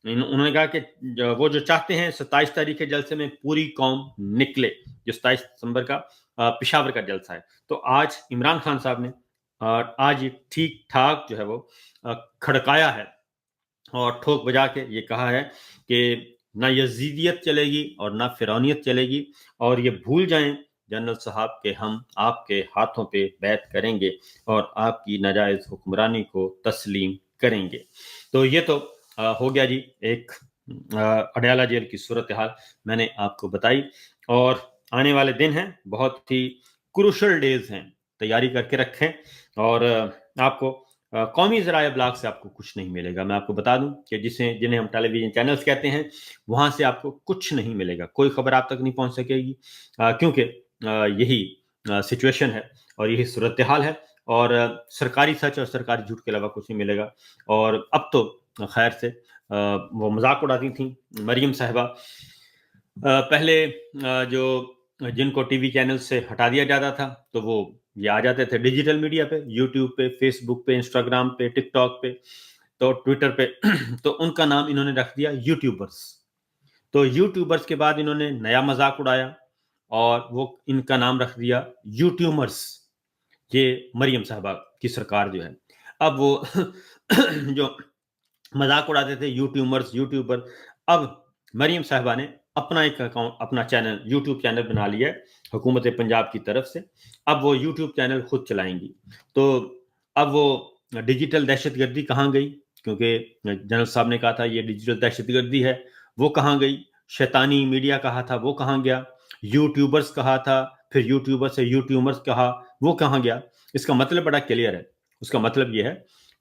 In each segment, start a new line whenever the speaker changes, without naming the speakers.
उन्होंने कहा कि वो जो चाहते हैं 27 तारीख के जलसे में पूरी कौम निकले, जो 27 दिसंबर का पेशावर का जलसा है। तो आज इमरान खान साहब ने आज ठीक ठाक जो है वो खड़काया है और ठोक बजा के ये कहा है कि ना यजीदियत चलेगी और ना फिरौनियत चलेगी, और ये भूल जाएं जनरल साहब के हम आपके हाथों पे बैत करेंगे और आपकी नाजायज हुक्मरानी को तस्लीम करेंगे। तो ये तो हो गया जी एक अडयाला जेल की सूरत हाल मैंने आपको बताई, और आने वाले दिन हैं बहुत ही क्रूशल डेज हैं, तैयारी करके रखें। और आपको कौमी ज़राए ब्लॉग से आपको कुछ नहीं मिलेगा। मैं आपको बता दूं कि जिन्हें हम टेलीविजन चैनल्स कहते हैं, वहां से आपको कुछ नहीं मिलेगा, कोई खबर आप तक नहीं पहुंच सकेगी, क्योंकि यही सिचुएशन है और यही सूरत हाल है, और सरकारी सच और सरकारी झूठ के अलावा कुछ नहीं मिलेगा। और अब तो खैर से वो मजाक उड़ाती थी मरियम साहिबा, पहले जो जिनको टीवी चैनल से हटा दिया जाता था तो वो ये आ जाते थे डिजिटल मीडिया पे, यूट्यूब पे, फेसबुक पे, इंस्टाग्राम पे, टिकटॉक पे, तो ट्विटर पे तो उनका नाम इन्होंने रख दिया यूट्यूबर्स। तो यूट्यूबर्स के बाद इन्होंने नया मजाक उड़ाया और वो इनका नाम रख दिया यूट्यूबर्स। ये मरियम साहबा की सरकार जो है, अब वो जो मजाक उड़ाते थे यूट्यूबर, अब मरियम साहबा ने अपना एक अकाउंट, अपना चैनल, यूट्यूब चैनल बना लिया है हुकूमत पंजाब की तरफ से। अब वो यूट्यूब चैनल खुद चलाएंगी। तो अब वो डिजिटल दहशतगर्दी कहाँ गई, क्योंकि जनरल साहब ने कहा था ये डिजिटल दहशतगर्दी है, वो कहाँ गई? शैतानी मीडिया कहा था, वो कहाँ गया? यूट्यूबर्स कहा था, फिर यूट्यूबर से यूट्यूबर्स कहा, वो कहाँ गया? इसका मतलब बड़ा क्लियर है। उसका मतलब ये है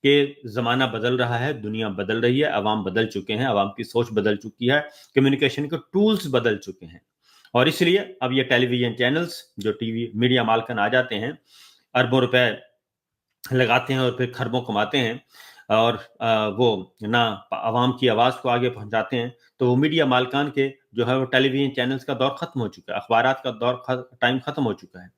कि ज़माना बदल रहा है, दुनिया बदल रही है, अवाम बदल चुके हैं, अवाम की सोच बदल चुकी है, कम्युनिकेशन के टूल्स बदल चुके हैं, और इसलिए अब ये टेलीविजन चैनल्स जो टीवी मीडिया मालकन आ जाते हैं, अरबों रुपए लगाते हैं और फिर खरबों कमाते हैं, और वो ना अवाम की आवाज़ को आगे पहुंचाते हैं, तो वो मीडिया मालकान के जो है वो टेलीविजन चैनल्स का दौर खत्म हो चुका है, अखबारात का दौर टाइम खत्म हो चुका है।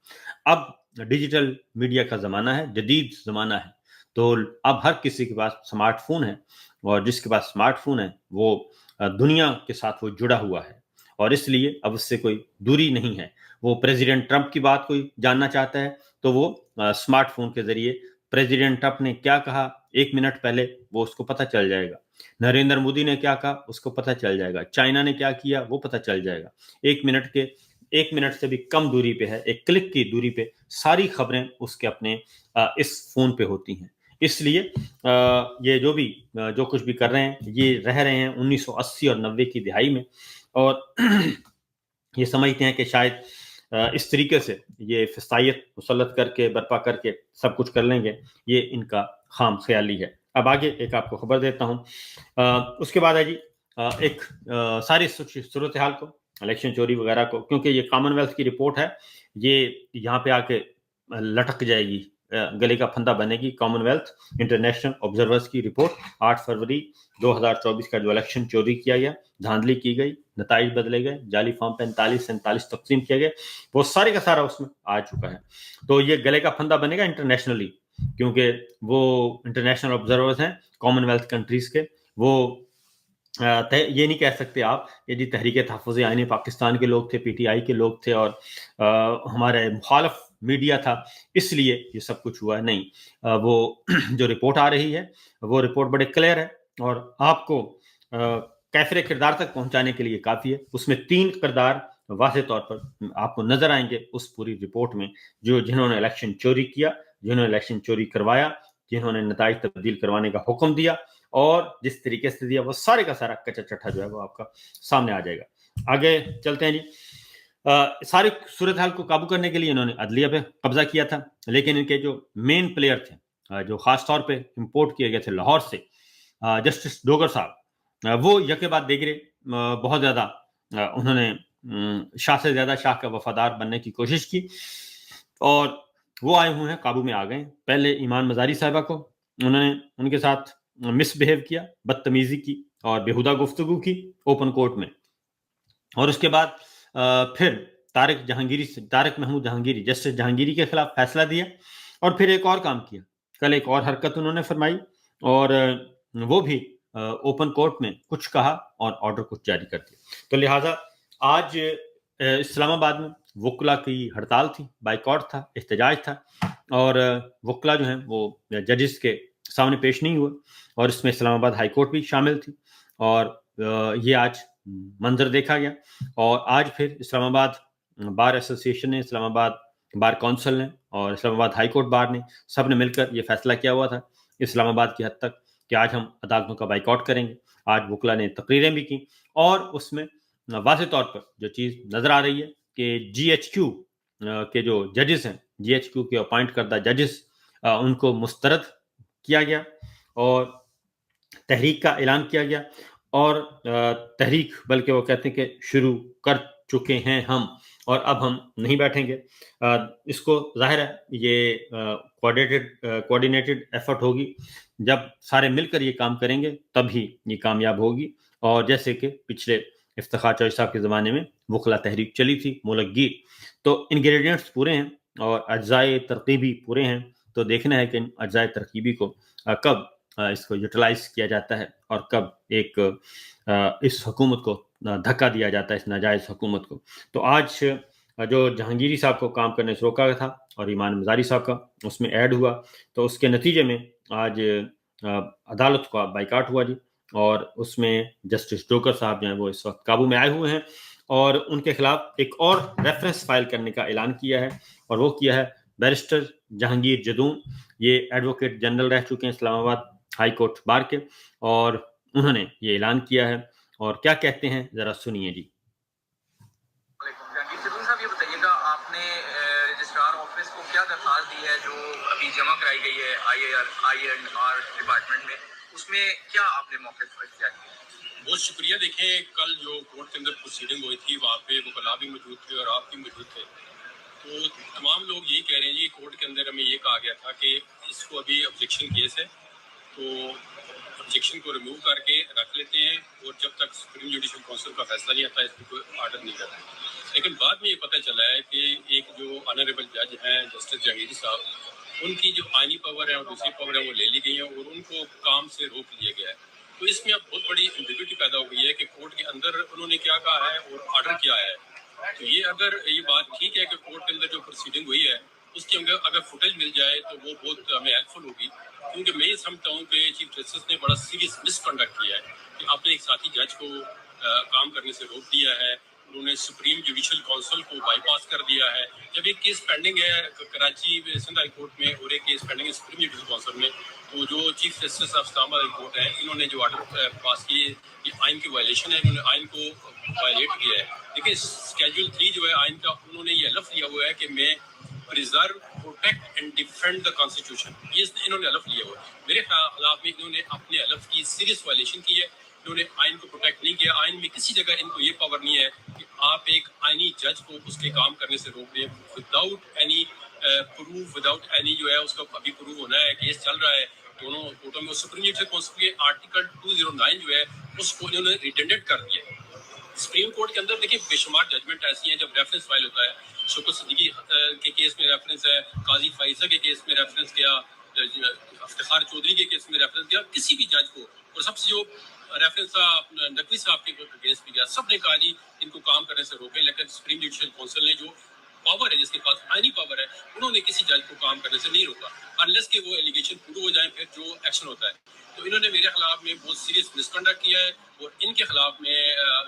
अब डिजिटल मीडिया का ज़माना है, जदीद ज़माना है। तो अब हर किसी के पास स्मार्टफोन है, और जिसके पास स्मार्टफोन है वो दुनिया के साथ वो जुड़ा हुआ है, और इसलिए अब उससे कोई दूरी नहीं है। वो प्रेसिडेंट ट्रंप की बात कोई जानना चाहता है तो वो स्मार्टफोन के जरिए प्रेसिडेंट ट्रंप ने क्या कहा 1 मिनट पहले वो उसको पता चल जाएगा, नरेंद्र मोदी ने क्या कहा उसको पता चल जाएगा, चाइना ने क्या किया वो पता चल जाएगा। 1 मिनट से भी कम दूरी पे है, एक क्लिक की दूरी पे सारी खबरें उसके अपने इस फोन पे होती हैं। इसलिए ये जो कुछ भी कर रहे हैं, ये रह रहे हैं 1980 और 90 की दिहाई में, और ये समझते हैं कि शायद इस तरीके से ये फिसायत मुसल्लत करके बर्पा करके सब कुछ कर लेंगे। ये इनका खाम ख्याली है। अब आगे एक आपको खबर देता हूँ। उसके बाद है जी एक सारी सूरत हाल को, इलेक्शन चोरी वगैरह को, क्योंकि ये कॉमनवेल्थ की रिपोर्ट है, ये यहाँ पे आके लटक जाएगी, गले का फंदा बनेगी। कॉमनवेल्थ इंटरनेशनल ऑब्जर्वर्स की रिपोर्ट 8 फरवरी 2024 का जो इलेक्शन चोरी किया गया, धांधली की गई, नताइज बदले गए, जाली फॉर्म 45-47 तकसीम किए गए, वो सारे का सारा उसमें आ चुका है। तो ये गले का फंदा बनेगा इंटरनेशनली, क्योंकि वो इंटरनेशनल ऑब्जर्वर्स हैं कॉमनवेल्थ कंट्रीज के। वो ये नहीं कह सकते आप कि जी तहरीक तहफ़्फ़ुज़ आईन पाकिस्तान के लोग थे, पीटीआई के लोग थे और हमारे मुखालफ मीडिया था इसलिए ये सब कुछ हुआ। नहीं, वो जो रिपोर्ट आ रही है वो रिपोर्ट बड़े क्लियर है और आपको कैफिर किरदार तक पहुंचाने के लिए काफ़ी है। उसमें 3 किरदार वाज़ेह तौर पर आपको नजर आएंगे उस पूरी रिपोर्ट में, जिन्होंने इलेक्शन चोरी किया, जिन्होंने इलेक्शन चोरी करवाया, जिन्होंने नताइज तब्दील करवाने का हुक्म दिया, और जिस तरीके से दिया वो सारे का सारा कच्चा चट्ठा जो है वो आपका सामने आ जाएगा। आगे चलते हैं जी। सारी सूरत हाल को काबू करने के लिए इन्होंने अदलिया पे कब्जा किया था, लेकिन इनके जो मेन प्लेयर थे, जो खास तौर पे इंपोर्ट किए गए थे लाहौर से, जस्टिस डोगर साहब, वो यके बाद देगरे बहुत ज़्यादा उन्होंने शाह से ज़्यादा शाह का वफादार बनने की कोशिश की, और वो आए हुए हैं, काबू में आ गए। पहले ईमान मजारी साहिबा को उन्होंने उनके साथ मिसबिहेव किया, बदतमीजी की और बेहुदा गुफ्तगू की ओपन कोर्ट में, और उसके बाद फिर तारिक महमूद जहांगीरी, जस्टिस जहांगीरी के खिलाफ फैसला दिया, और फिर एक और काम किया। कल एक और हरकत उन्होंने फरमाई, और वो भी ओपन कोर्ट में कुछ कहा और ऑर्डर कुछ जारी कर दिया. तो लिहाजा आज इस्लामाबाद में वकला की हड़ताल थी, बाइकआउट था, एहतजाज था, और वकला जो हैं वो जजेस के सामने पेश नहीं हुए, और इसमें इस्लामाबाद हाई कोर्ट भी शामिल थी, और ये आज मंजर देखा गया. और आज फिर इस्लामाबाद बार एसोसिएशन ने, इस्लामाबाद बार काउंसिल ने और इस्लामाबाद हाई कोर्ट बार ने, सब ने मिलकर ये फैसला किया हुआ था इस्लामाबाद की हद तक कि आज हम अदालतों का बाइकआउट करेंगे. आज वकला ने तकरीरें भी की, और उसमें वाज़ेह तौर पर जो चीज़ नज़र आ रही है कि GHQ के जो जजेस हैं, GHQ के अपॉइंट करदा जजेस, उनको मुस्तरद किया गया और तहरीक का ऐलान किया गया. और तहरीक, बल्कि वो कहते हैं कि शुरू कर चुके हैं हम, और अब हम नहीं बैठेंगे. इसको जाहिर है ये कोऑर्डिनेटेड एफर्ट होगी. जब सारे मिलकर ये काम करेंगे तभी ये कामयाब होगी. और जैसे कि पिछले इफ्तिखार चौधरी साहब के ज़माने में वकला तहरीक चली थी, मुलकगीर, तो इंग्रेडिएंट्स पूरे हैं और अज्जाए तरकीबी पूरे हैं. तो देखना है कि इन अज्जाए तरकीबी को कब इसको यूटिलाइज किया जाता है और कब इस हुकूमत को धक्का दिया जाता है, इस नाजायज़ हुकूमत को. तो आज जो जहांगीरी साहब को काम करने से रोका था और ईमान मज़ारी साहब का उसमें ऐड हुआ, तो उसके नतीजे में आज अदालत का बाइकाट हुआ जी. और उसमें जस्टिस डोकर साहब जो हैं वो इस वक्त काबू में आए हुए हैं, और उनके खिलाफ एक और रेफरेंस फाइल करने का ऐलान किया है, और वो किया है बैरिस्टर जहांगीर जदून. ये एडवोकेट जनरल रह चुके हैं इस्लामाबाद हाई कोर्ट बार के, और उन्होंने ये ऐलान किया है. और क्या कहते हैं जरा सुनिए जी.
जहांगीर जदून साहब, ये बताइएगा, आपने रजिस्ट्रार ऑफिस को क्या दरखास्त दी है जो अभी जमा कराई गई है IR डिपार्टमेंट में, उसमें क्या आपने मौके पर इख्तियार किया?
बहुत शुक्रिया. देखें, कल जो कोर्ट के अंदर प्रोसीडिंग हुई थी वहाँ पे वकला भी मौजूद थे और आप भी मौजूद थे. तो तमाम लोग यही कह रहे हैं जी, कोर्ट के अंदर हमें ये कहा गया था कि इसको अभी ऑब्जेक्शन केस है, तो ऑब्जेक्शन को रिमूव करके रख लेते हैं, और जब तक सुप्रीम जुडिशल काउंसिल का फैसला नहीं आता इस पर कोई आर्डर नहीं करते. लेकिन बाद में ये पता चला है कि एक जो ऑनरेबल जज हैं जस्टिस जहांगीर साहब, उनकी जो आइनी पावर है और दूसरी पावर है वो ले ली गई है और उनको काम से रोक लिया गया है. तो इसमें अब बहुत बड़ी एम्बिग्यूटी पैदा हो गई है कि कोर्ट के अंदर उन्होंने क्या कहा है और ऑर्डर क्या है. तो ये अगर ये बात ठीक है कि कोर्ट के अंदर जो प्रोसीडिंग हुई है उसके अगर फुटेज मिल जाए तो वो बहुत हमें हेल्पफुल होगी, क्योंकि मैं ये समझता हूँ कि चीफ जस्टिस ने बड़ा सीरियस मिसकंडक्ट किया है कि आपने एक साथी जज को काम करने से रोक दिया है. उन्होंने सुप्रीम जुडिशल काउंसिल को बाईपास कर दिया है. जब एक केस पेंडिंग है कराची सिंध हाई कोर्ट में और एक केस पेंडिंग है सुप्रीम जुडिशल काउंसिल में, तो जो chief justice of Islamabad high court है, इन्होंने जो ऑर्डर पास किए ये आइन की वायलेशन है, इन्होंने आइन को वायलेट किया है. देखिए, स्केड्यूल 3 जो है आइन का, उन्होंने ये हलफ लिया हुआ है कि मैं preserve, protect and defend the constitution, ये इन्होंने हलफ लिया हुआ है. मेरे खिलाफ में इन्होंने अपने हलफ की सीरियस वायलेशन की है. इन्होंने आइन को प्रोटेक्ट नहीं किया. आइन में किसी जगह इनको ये पावर नहीं है कि आप एक आइनी जज को उसके काम करने से रोक दें without any proof, without any जो है उसका अभी प्रूफ होना है. केस चल रहा है दोनों कोर्टों में. सुप्रीम जुडिशल काउंसिल के आर्टिकल 209 जो है उसको इन्होंने रिटेंडेंट कर दिया. सुप्रीम कोर्ट के अंदर देखिए बेशुमार जजमेंट ऐसी हैं जब रेफरेंस फाइल होता है. शुक्र सिद्दीकी के केस में रेफरेंस है, काजी फाइसा के केस में रेफरेंस किया, इफ्तिखार चौधरी के केस में रेफरेंस किया, किसी भी जज को. और सबसे जो रेफरेंस था नकवी साहब के अगेंस्ट भी गया, सब ने कहा जी इनको काम करने से रोकें. लेकिन सुप्रीम जुडिशल काउंसिल ने जो पावर है, जिसके पास आइनी पावर है, उन्होंने किसी जज को काम करने से नहीं रोका अनलेस कि वो एलिगेशन प्रूव हो जाए, फिर जो एक्शन होता है. तो इन्होंने मेरे खिलाफ में बहुत सीरियस मिसकंडक्ट किया है और इनके खिलाफ मैं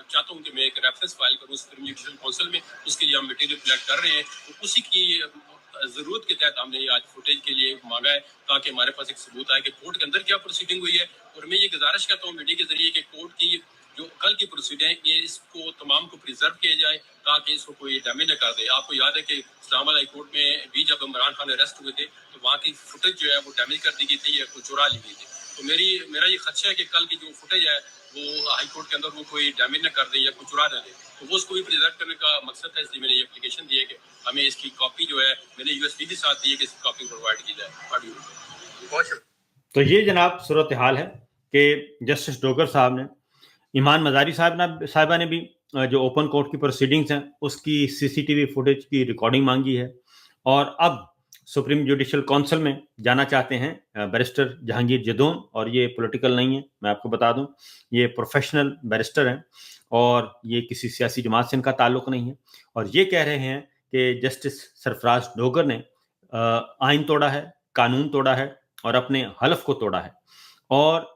चाहता हूँ कि मैं एक रेफरेंस फाइल करूँ सुप्रीम जुडिशल काउंसिल में. उसके लिए हम मटेरियल कलेक्ट कर रहे हैं. तो उसी की जरूरत के तहत हमने आज फुटेज के लिए मांगा है ताकि हमारे पास एक सबूत आए कि कोर्ट के अंदर क्या प्रोसीडिंग हुई है. और मैं ये गुजारिश करता हूँ मीडिया के जरिए कि कोर्ट की जो कल की प्रोसीडिंग है ये इसको तमाम को प्रिजर्व किया जाए ताकि इसको कोई डैमेज न कर दे. आपको याद है कि इस्लामाबाद हाई कोर्ट में भी जब इमरान खान अरेस्ट हुए थे तो वहाँ की फुटेज जो है वो डैमेज कर दी गई थी या चुरा ली गई थी. तो मेरा ये खदशा है कि कल की जो फुटेज है वो हाई कोर्ट के अंदर वो कोई डैमेज न कर दे या कुछ चुरा न दे. तो वो उसको भी प्रिजर्व करने का मकसद है, इसलिए मैंने ये एप्लीकेशन दी है कि हमें इसकी कॉपी जो है मैंने USB के साथ दी है कि इसकी कॉपी प्रोवाइड की जाए.
तो ये जनाब सूरत हाल है कि जस्टिस डोगर साहब ने, ईमान मज़ारी साहिबा ने भी जो ओपन कोर्ट की प्रोसीडिंग्स हैं उसकी CCTV फुटेज की रिकॉर्डिंग मांगी है. और अब सुप्रीम जुडिशियल काउंसिल में जाना चाहते हैं बैरिस्टर जहांगीर जदौन, और ये पॉलिटिकल नहीं है, मैं आपको बता दूं, ये प्रोफेशनल बैरिस्टर हैं और ये किसी सियासी जमात से इनका ताल्लुक नहीं है। और ये कह रहे हैं कि जस्टिस सरफराज डोगर ने आइन तोड़ा है, कानून तोड़ा है और अपने हलफ को तोड़ा है, और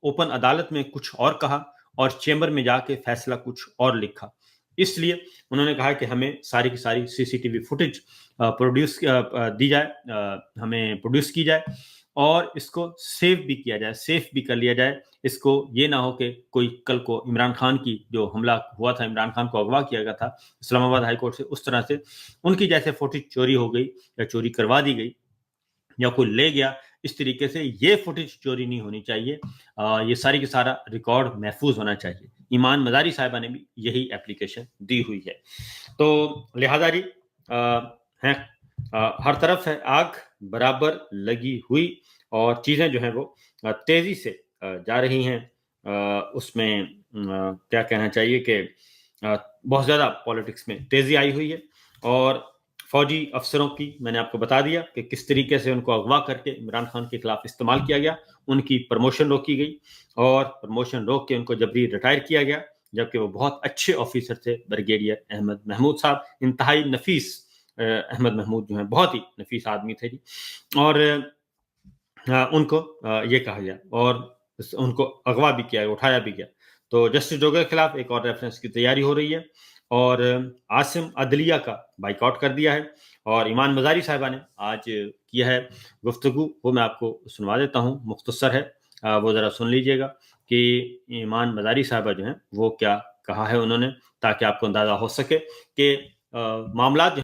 ओपन अदालत में कुछ और कहा और चेंबर में जाके फैसला कुछ और लिखा। इसलिए उन्होंने कहा कि हमें सारी की सारी सीसीटीवी फुटेज प्रोड्यूस दी जाए, हमें प्रोड्यूस की जाए और इसको सेव भी किया जाए, सेफ भी कर लिया जाए। इसको ये ना हो कि कोई कल को इमरान खान की जो हमला हुआ था, इमरान खान को अगवा किया गया था इस्लामाबाद हाई कोर्ट से, उस तरह से उनकी जैसे फुटेज चोरी हो गई या चोरी करवा दी गई या कोई ले गया, इस तरीके से ये फुटेज चोरी नहीं होनी चाहिए। ये सारी की सारा रिकॉर्ड महफूज होना चाहिए। ईमान मजारी साहिबा ने भी यही एप्लीकेशन दी हुई है। तो लिहाजा जी हैं, हर तरफ है आग बराबर लगी हुई और चीजें जो हैं वो तेजी से जा रही हैं। उसमें क्या कहना चाहिए कि बहुत ज्यादा पॉलिटिक्स में तेजी आई हुई है और फौजी अफसरों की मैंने आपको बता दिया कि किस तरीके से उनको अगवा करके इमरान खान के खिलाफ इस्तेमाल किया गया, उनकी प्रमोशन रोकी गई और प्रमोशन रोक के उनको जबरी रिटायर किया गया, जबकि वो बहुत अच्छे ऑफिसर थे। ब्रिगेडियर अहमद महमूद साहब, इंतहाई नफीस अहमद महमूद जो है बहुत ही नफीस आदमी थे जी, और उनको ये कहा गया और उनको अगवा भी किया, उठाया भी गया। तो जस्टिस डोगर के खिलाफ एक और रेफरेंस की तैयारी हो रही है और आसिम अदलिया का बाइकआउट कर दिया है और ईमान मजारी साहिबा ने आज किया है गुफ्तगू, वो मैं आपको सुनवा देता हूँ, मुख्तसर है, वो ज़रा सुन लीजिएगा कि ईमान मजारी साहिबा जो हैं वो क्या कहा है उन्होंने, ताकि आपको अंदाज़ा हो सके कि मामला